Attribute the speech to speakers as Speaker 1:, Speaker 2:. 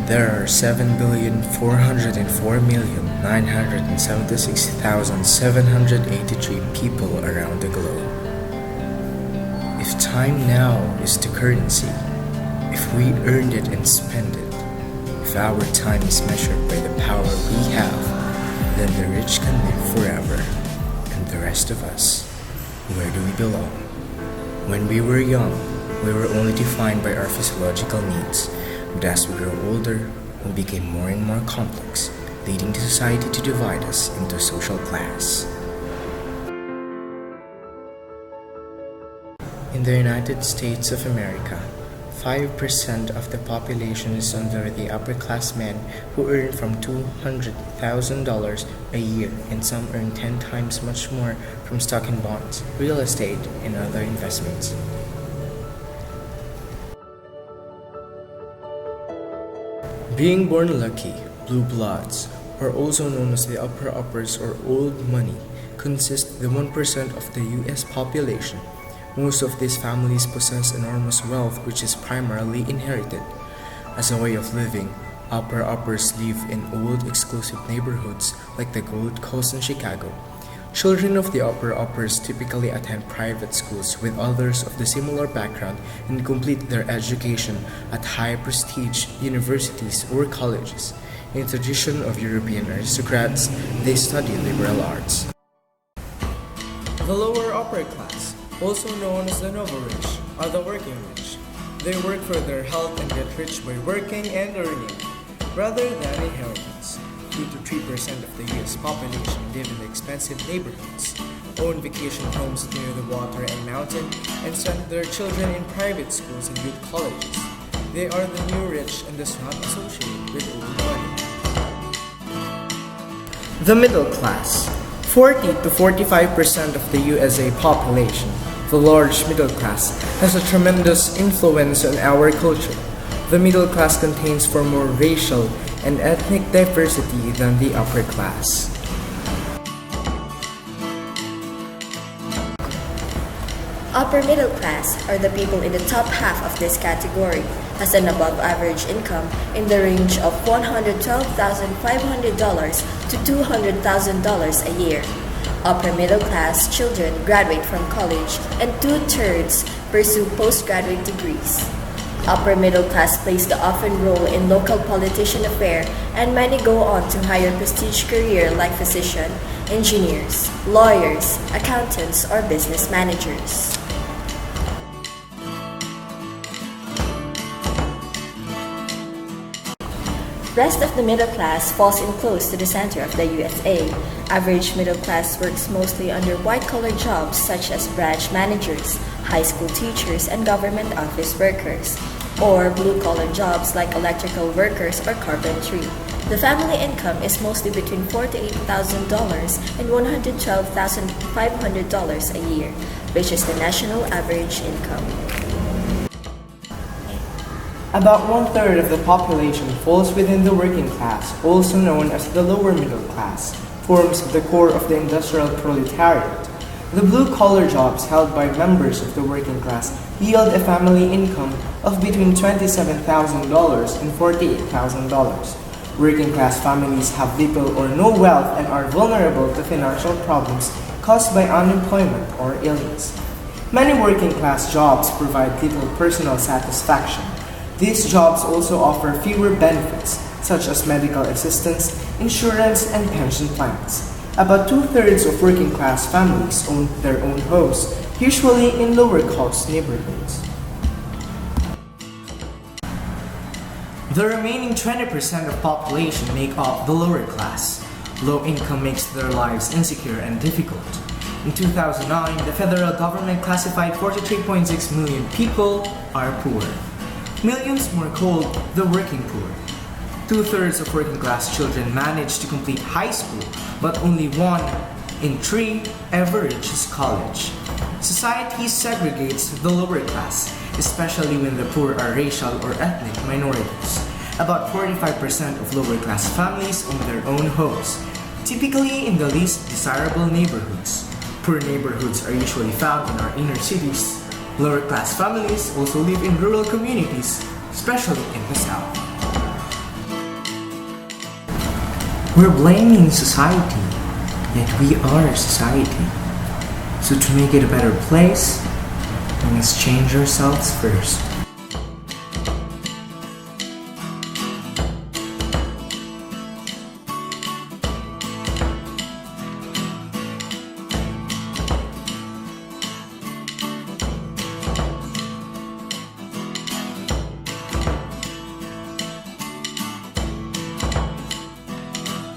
Speaker 1: There are 7,404,976,783 people around the globe. If time now is the currency, if we earned it and spend it, if our time is measured by the power we have, then the rich can live forever, and the rest of us, where do we belong? When we were young, we were only defined by our physiological needs, but as we grow older, we became more and more complex, leading to society to divide us into social class. In the United States of America, 5% of the population is under the upper class men who earn from $200,000 a year, and some earn 10 times much more from stock and bonds, real estate, and other investments. Being born lucky, blue bloods, or also known as the upper uppers or old money, consist the 1% of the US population. Most of these families possess enormous wealth which is primarily inherited. As a way of living, upper uppers live in old exclusive neighborhoods like the Gold Coast in Chicago. Children of the upper uppers typically attend private schools with others of the similar background and complete their education at high prestige universities or colleges. In the tradition of European aristocrats, they study liberal arts. The lower upper class, also known as the novo-rich, are the working rich. They work for their health and get rich by working and earning, rather than inheritance. 2 to 3% of the US population live in expensive neighborhoods, own vacation homes near the water and mountain, and send their children in private schools and good colleges. They are the new rich and does not associate with old money. The middle class, 40 to 45% of the USA population. The large middle class has a tremendous influence on our culture. The middle class contains far more racial and ethnic diversity than the upper class.
Speaker 2: Upper middle class are the people in the top half of this category, has an above average income in the range of $112,500 to $200,000 a year. Upper middle class children graduate from college and 2/3 pursue postgraduate degrees. Upper middle class plays the often role in local politician affair, and many go on to higher prestige career like physician, engineers, lawyers, accountants, or business managers. Rest of the middle class falls in close to the center of the USA. Average middle class works mostly under white-collar jobs such as branch managers, high school teachers, and government office workers, or blue-collar jobs like electrical workers or carpentry. The family income is mostly between $48,000 and $112,500 a year, which is the national average income.
Speaker 1: About 1/3 of the population falls within the working class, also known as the lower middle class, forms the core of the industrial proletariat. The blue-collar jobs held by members of the working class yield a family income of between $27,000 and $48,000. Working class families have little or no wealth and are vulnerable to financial problems caused by unemployment or illness. Many working class jobs provide little personal satisfaction. These jobs also offer fewer benefits, such as medical assistance, insurance, and pension plans. About 2/3 of working class families own their own homes, usually in lower-cost neighborhoods. The remaining 20% of population make up the lower class. Low income makes their lives insecure and difficult. In 2009, the federal government classified 43.6 million people are poor. Millions more called the working poor. 2/3 of working class children manage to complete high school, but only 1 in 3 ever reaches college. Society segregates the lower class, especially when the poor are racial or ethnic minorities. About 45% of lower class families own their own homes, typically in the least desirable neighborhoods. Poor neighborhoods are usually found in our inner cities. Lower class families also live in rural communities, especially in the South. We're blaming society, yet we are society. So to make it a better place, we must change ourselves first.